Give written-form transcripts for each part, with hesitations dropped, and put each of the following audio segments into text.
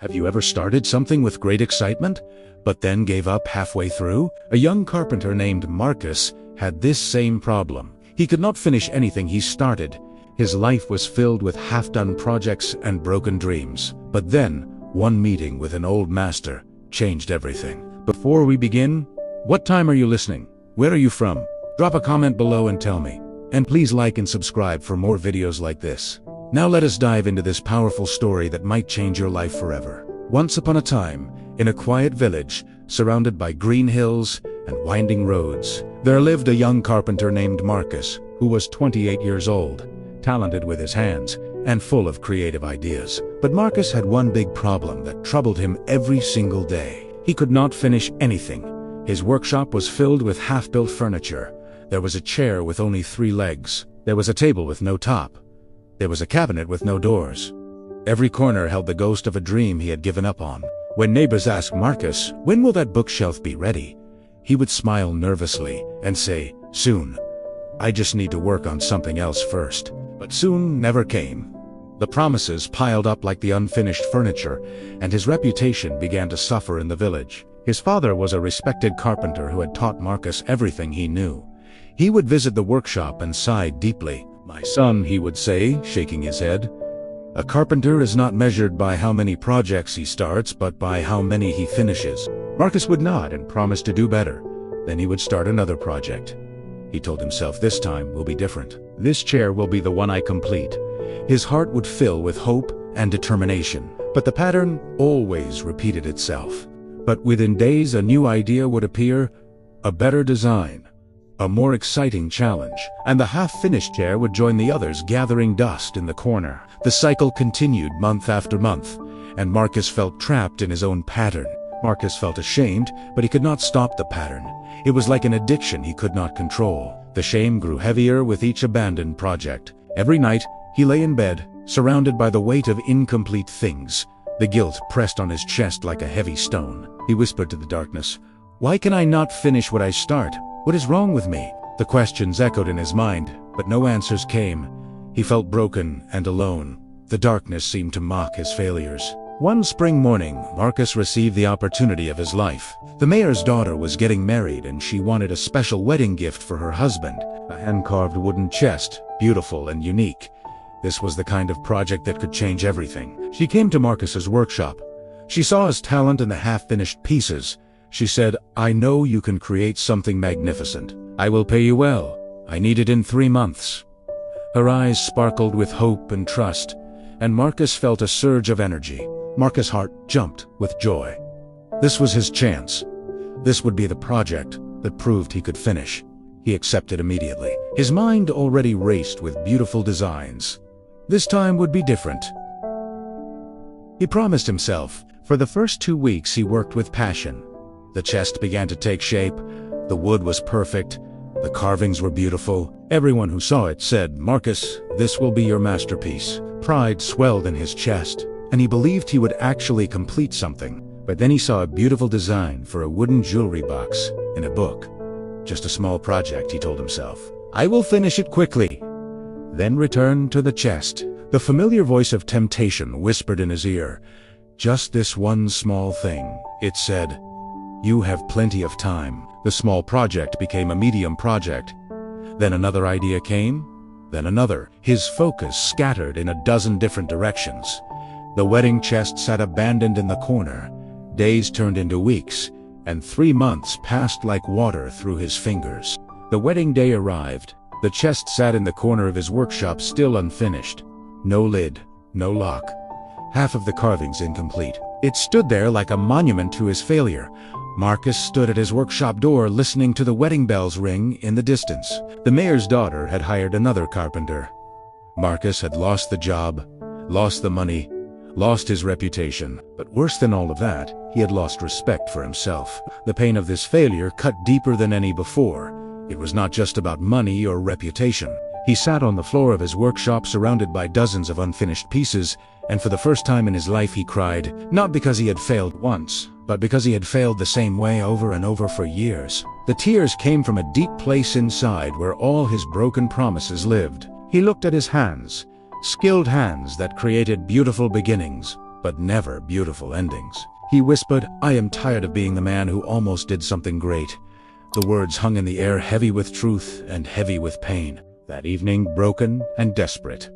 Have you ever started something with great excitement, but then gave up halfway through? A young carpenter named Marcus had this same problem. He could not finish anything he started. His life was filled with half-done projects and broken dreams. But then, one meeting with an old master changed everything. Before we begin, what time are you listening? Where are you from? Drop a comment below and tell me. And please like and subscribe for more videos like this. Now let us dive into this powerful story that might change your life forever. Once upon a time, in a quiet village, surrounded by green hills and winding roads, there lived a young carpenter named Marcus, who was 28 years old, talented with his hands, and full of creative ideas. But Marcus had one big problem that troubled him every single day. He could not finish anything. His workshop was filled with half-built furniture. There was a chair with only 3 legs. There was a table with no top. There was a cabinet with no doors. Every corner held the ghost of a dream he had given up on. When neighbors asked Marcus, "When will that bookshelf be ready?" he would smile nervously and say, "Soon. I just need to work on something else first." But soon never came. The promises piled up like the unfinished furniture, and his reputation began to suffer in the village. His father was a respected carpenter who had taught Marcus everything he knew. He would visit the workshop and sigh deeply. "My son," he would say, shaking his head, "a carpenter is not measured by how many projects he starts, but by how many he finishes." Marcus would nod and promise to do better. Then he would start another project. He told himself, "This time will be different. This chair will be the one I complete." His heart would fill with hope and determination. But the pattern always repeated itself. But within days a new idea would appear, a better design, a more exciting challenge, and the half-finished chair would join the others, gathering dust in the corner. The cycle continued month after month, and Marcus felt trapped in his own pattern. Marcus felt ashamed, but he could not stop the pattern. It was like an addiction he could not control. The shame grew heavier with each abandoned project. Every night, he lay in bed, surrounded by the weight of incomplete things. The guilt pressed on his chest like a heavy stone. He whispered to the darkness, "Why can I not finish what I start? What is wrong with me?" The questions echoed in his mind, but no answers came. He felt broken and alone. The darkness seemed to mock his failures. One spring morning, Marcus received the opportunity of his life. The mayor's daughter was getting married, and she wanted a special wedding gift for her husband, a hand-carved wooden chest, beautiful and unique. This was the kind of project that could change everything. She came to Marcus's workshop. She saw his talent in the half-finished pieces. She said, "I know you can create something magnificent. I will pay you well. I need it in 3 months." Her eyes sparkled with hope and trust, and Marcus felt a surge of energy. Marcus' heart jumped with joy. This was his chance. This would be the project that proved he could finish. He accepted immediately. His mind already raced with beautiful designs. This time would be different. He promised himself. For the first 2 weeks he worked with passion. The chest began to take shape. The wood was perfect. The carvings were beautiful. Everyone who saw it said, "Marcus, this will be your masterpiece." Pride swelled in his chest, and he believed he would actually complete something. But then he saw a beautiful design for a wooden jewelry box in a book. Just a small project, he told himself. "I will finish it quickly." Then return to the chest. The familiar voice of temptation whispered in his ear, "Just this one small thing," it said. "You have plenty of time." The small project became a medium project. Then another idea came, then another. His focus scattered in a dozen different directions. The wedding chest sat abandoned in the corner. Days turned into weeks, and 3 months passed like water through his fingers. The wedding day arrived. The chest sat in the corner of his workshop, still unfinished. No lid, no lock. Half of the carvings incomplete. It stood there like a monument to his failure. Marcus stood at his workshop door, listening to the wedding bells ring in the distance. The mayor's daughter had hired another carpenter. Marcus had lost the job, lost the money, lost his reputation. But worse than all of that, he had lost respect for himself. The pain of this failure cut deeper than any before. It was not just about money or reputation. He sat on the floor of his workshop, surrounded by dozens of unfinished pieces, and for the first time in his life he cried, not because he had failed once, but because he had failed the same way over and over for years. The tears came from a deep place inside where all his broken promises lived. He looked at his hands, skilled hands that created beautiful beginnings, but never beautiful endings. He whispered, "I am tired of being the man who almost did something great." The words hung in the air, heavy with truth and heavy with pain. That evening, broken and desperate,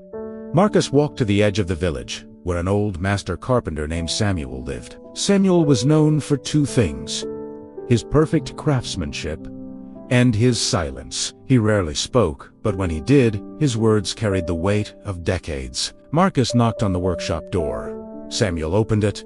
Marcus walked to the edge of the village, where an old master carpenter named Samuel lived. Samuel was known for two things: his perfect craftsmanship and his silence. He rarely spoke, but when he did, his words carried the weight of decades. Marcus knocked on the workshop door. Samuel opened it,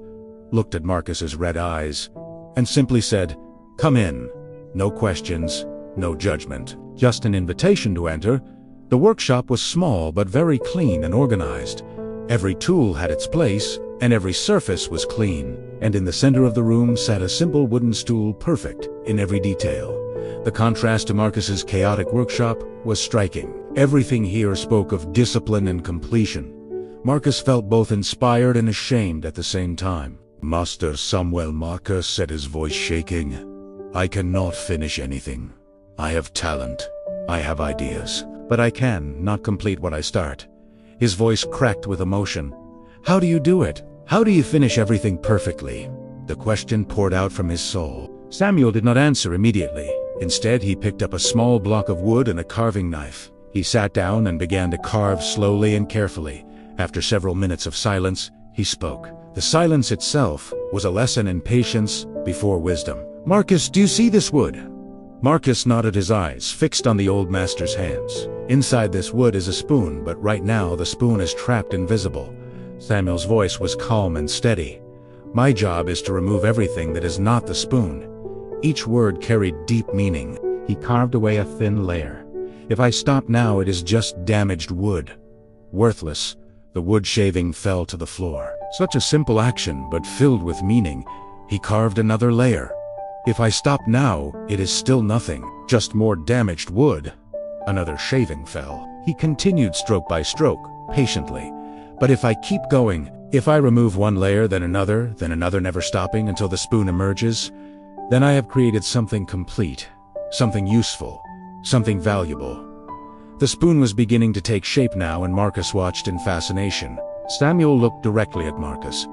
looked at Marcus's red eyes, and simply said, "Come in." No questions, no judgment, just an invitation to enter. The workshop was small but very clean and organized. Every tool had its place, and every surface was clean, and in the center of the room sat a simple wooden stool, perfect in every detail. The contrast to Marcus's chaotic workshop was striking. Everything here spoke of discipline and completion. Marcus felt both inspired and ashamed at the same time. "Master Samuel," Marcus said, his voice shaking, "I cannot finish anything. I have talent, I have ideas, but I can not complete what I start." His voice cracked with emotion. "How do you do it? How do you finish everything perfectly?" The question poured out from his soul. Samuel did not answer immediately. Instead, he picked up a small block of wood and a carving knife. He sat down and began to carve slowly and carefully. After several minutes of silence, he spoke. The silence itself was a lesson in patience before wisdom. "Marcus, do you see this wood?" Marcus nodded, his eyes fixed on the old master's hands. "Inside this wood is a spoon, but right now the spoon is trapped invisible." Samuel's voice was calm and steady. "My job is to remove everything that is not the spoon." Each word carried deep meaning. He carved away a thin layer. "If I stop now, it is just damaged wood. Worthless." The wood shaving fell to the floor. Such a simple action, but filled with meaning. He carved another layer. "If I stop now, it is still nothing, just more damaged wood." Another shaving fell. He continued stroke by stroke, patiently. "But if I keep going, if I remove one layer, then another, never stopping until the spoon emerges, then I have created something complete, something useful, something valuable." The spoon was beginning to take shape now, and Marcus watched in fascination. Samuel looked directly at Marcus.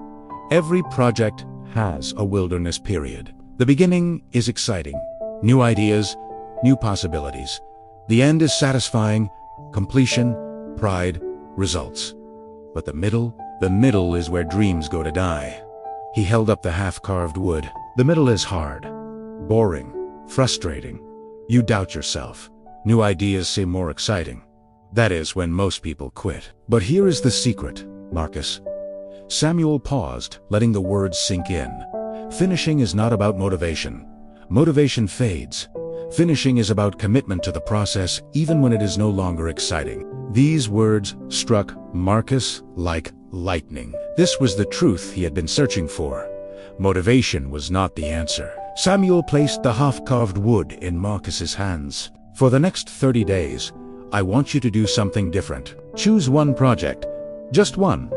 "Every project has a wilderness period. The beginning is exciting. New ideas, new possibilities. The end is satisfying, completion, pride, results. But the middle is where dreams go to die." He held up the half-carved wood. "The middle is hard, boring, frustrating. You doubt yourself. New ideas seem more exciting. That is when most people quit. But here is the secret, Marcus." Samuel paused, letting the words sink in. "Finishing is not about motivation. Motivation fades. Finishing is about commitment to the process, even when it is no longer exciting." These words struck Marcus like lightning. This was the truth he had been searching for. Motivation was not the answer. Samuel placed the half-carved wood in Marcus's hands. "For the next 30 days, I want you to do something different. Choose one project, just one,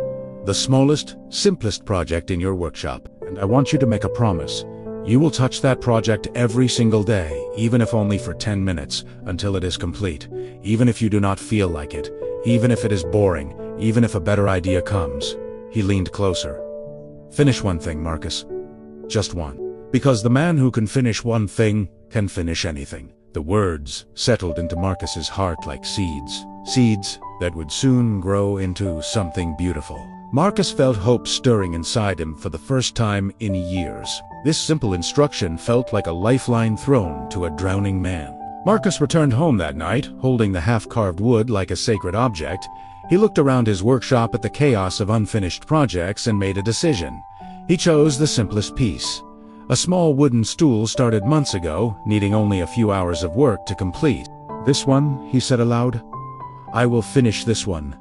the smallest, simplest project in your workshop, and I want you to make a promise. You will touch that project every single day, even if only for 10 minutes, until it is complete, even if you do not feel like it, even if it is boring, even if a better idea comes." He leaned closer. "Finish one thing, Marcus. Just one. Because the man who can finish one thing can finish anything." The words settled into Marcus's heart like seeds. Seeds that would soon grow into something beautiful. Marcus felt hope stirring inside him for the first time in years. This simple instruction felt like a lifeline thrown to a drowning man. Marcus returned home that night, holding the half-carved wood like a sacred object. He looked around his workshop at the chaos of unfinished projects and made a decision. He chose the simplest piece. A small wooden stool started months ago, needing only a few hours of work to complete. "This one," he said aloud. "I will finish this one."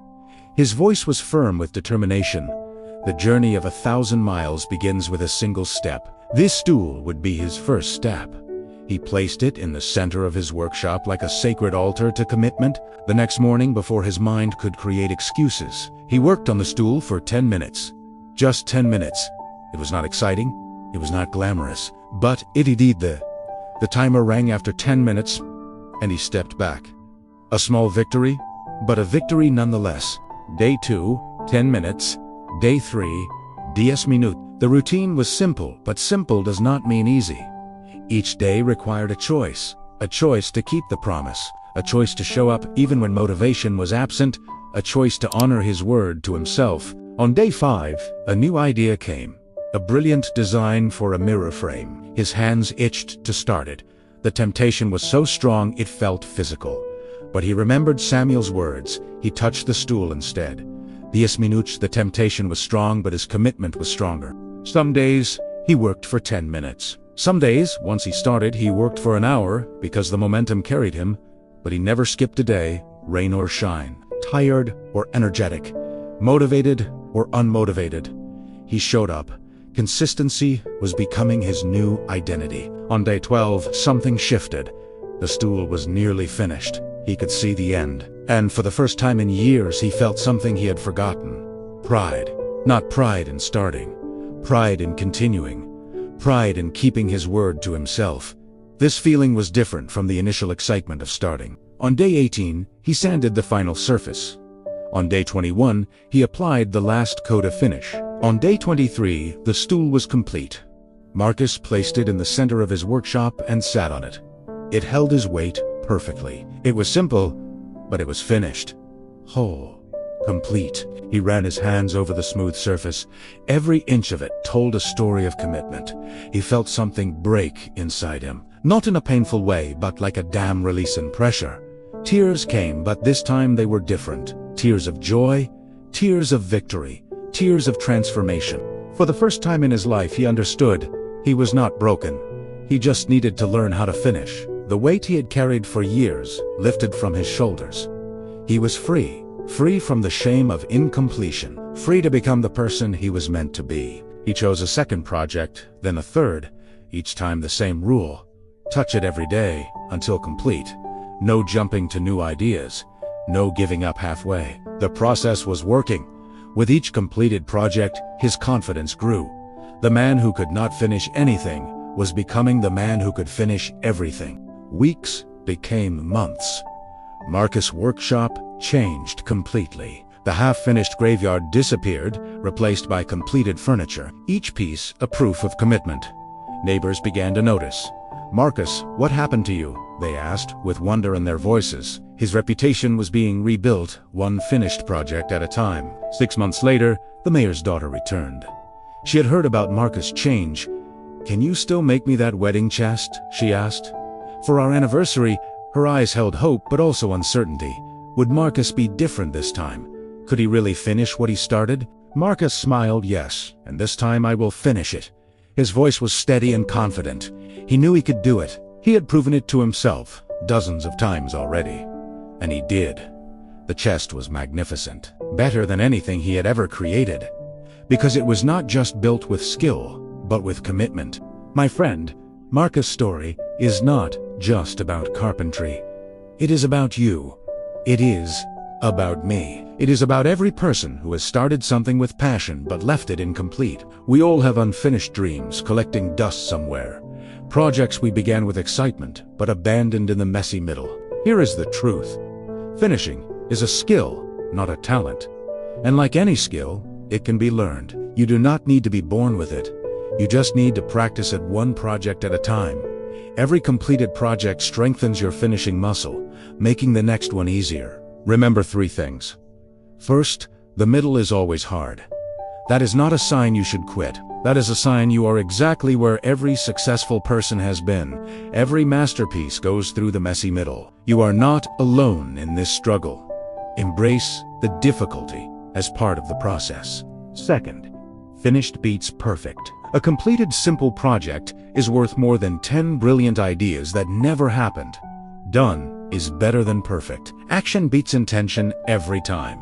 His voice was firm with determination. The journey of 1,000 miles begins with a single step. This stool would be his first step. He placed it in the center of his workshop like a sacred altar to commitment. The next morning, before his mind could create excuses, he worked on the stool for 10 minutes. Just 10 minutes. It was not exciting. It was not glamorous, but it did. The timer rang after 10 minutes, and he stepped back. A small victory, but a victory nonetheless. Day 2, 10 minutes. Day 3, 10 minutes. The routine was simple, but simple does not mean easy. Each day required a choice to keep the promise, a choice to show up even when motivation was absent, a choice to honor his word to himself. On day 5, a new idea came. A brilliant design for a mirror frame. His hands itched to start it. The temptation was so strong it felt physical. But he remembered Samuel's words. He touched the stool instead. 10 minutes, the temptation was strong, but his commitment was stronger. Some days, he worked for 10 minutes. Some days, once he started, he worked for an hour because the momentum carried him, but he never skipped a day, rain or shine, tired or energetic, motivated or unmotivated. He showed up. Consistency was becoming his new identity. On day 12, something shifted. The stool was nearly finished. He could see the end. And for the first time in years, he felt something he had forgotten. Pride. Not pride in starting. Pride in continuing. Pride in keeping his word to himself. This feeling was different from the initial excitement of starting. On day 18, he sanded the final surface. On day 21, he applied the last coat of finish. On day 23, the stool was complete. Marcus placed it in the center of his workshop and sat on it. It held his weight perfectly. It was simple, but it was finished. Whole. Complete. He ran his hands over the smooth surface. Every inch of it told a story of commitment. He felt something break inside him. Not in a painful way, but like a dam releasing pressure. Tears came, but this time they were different. Tears of joy, tears of victory, tears of transformation. For the first time in his life, he understood he was not broken. He just needed to learn how to finish. The weight he had carried for years lifted from his shoulders. He was free, free from the shame of incompletion, free to become the person he was meant to be. He chose a second project, then a third, each time the same rule. Touch it every day until complete. No jumping to new ideas. No giving up halfway. The process was working. With each completed project, his confidence grew. The man who could not finish anything was becoming the man who could finish everything. Weeks became months. Marcus' workshop changed completely. The half-finished graveyard disappeared, replaced by completed furniture, each piece a proof of commitment. Neighbors began to notice. "Marcus, what happened to you?" they asked, with wonder in their voices. His reputation was being rebuilt, one finished project at a time. 6 months later, the mayor's daughter returned. She had heard about Marcus' change. "Can you still make me that wedding chest?" she asked. For our anniversary, her eyes held hope but also uncertainty. Would Marcus be different this time? Could he really finish what he started? Marcus smiled, "Yes, and this time I will finish it." His voice was steady and confident. He knew he could do it. He had proven it to himself dozens of times already. And he did. The chest was magnificent, better than anything he had ever created. Because it was not just built with skill, but with commitment. My friend, Marcus' story is not just about carpentry. It is about you. It is about me. It is about every person who has started something with passion but left it incomplete. We all have unfinished dreams collecting dust somewhere. Projects we began with excitement but abandoned in the messy middle. Here is the truth. Finishing is a skill, not a talent. And like any skill, it can be learned. You do not need to be born with it. You just need to practice it one project at a time. Every completed project strengthens your finishing muscle, making the next one easier. Remember 3 things. First, the middle is always hard. That is not a sign you should quit. That is a sign you are exactly where every successful person has been. Every masterpiece goes through the messy middle. You are not alone in this struggle. Embrace the difficulty as part of the process. Second, finished beats perfect. A completed simple project is worth more than 10 brilliant ideas that never happened. Done is better than perfect. Action beats intention every time.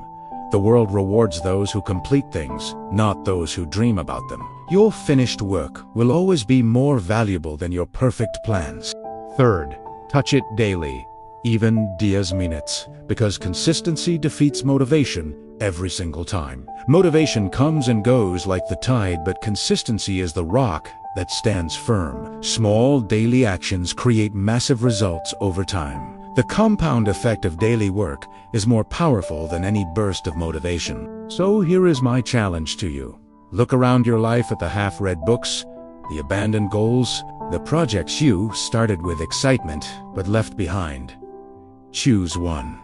The world rewards those who complete things, not those who dream about them. Your finished work will always be more valuable than your perfect plans. Third, touch it daily, even 10 minutes, because consistency defeats motivation every single time. Motivation comes and goes like the tide, but consistency is the rock that stands firm. Small daily actions create massive results over time. The compound effect of daily work is more powerful than any burst of motivation. So here is my challenge to you. Look around your life at the half-read books, the abandoned goals, the projects you started with excitement but left behind. Choose one.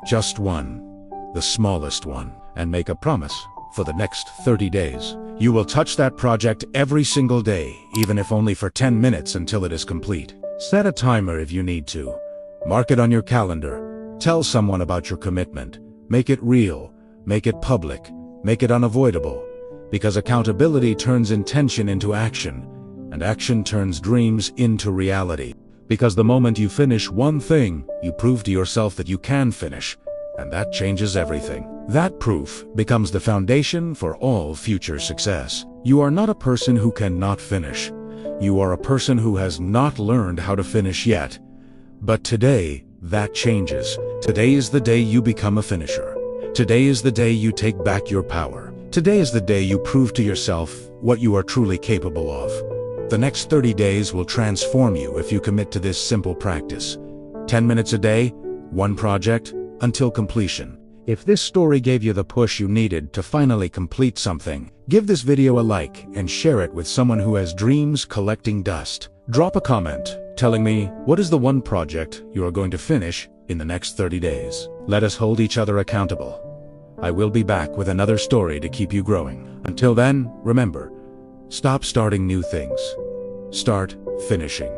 Just one. The smallest one. And make a promise. For the next 30 days, you will touch that project every single day, even if only for 10 minutes until it is complete. Set a timer if you need to. Mark it on your calendar. Tell someone about your commitment. Make it real. Make it public. Make it unavoidable. Because accountability turns intention into action, and action turns dreams into reality. Because the moment you finish one thing, you prove to yourself that you can finish, and that changes everything. That proof becomes the foundation for all future success. You are not a person who cannot finish. You are a person who has not learned how to finish yet. But today, that changes. Today is the day you become a finisher. Today is the day you take back your power. Today is the day you prove to yourself what you are truly capable of. The next 30 days will transform you if you commit to this simple practice. 10 minutes a day, one project, until completion. If this story gave you the push you needed to finally complete something, give this video a like and share it with someone who has dreams collecting dust. Drop a comment telling me what is the one project you are going to finish in the next 30 days. Let us hold each other accountable. I will be back with another story to keep you growing. Until then, remember, stop starting new things. Start finishing.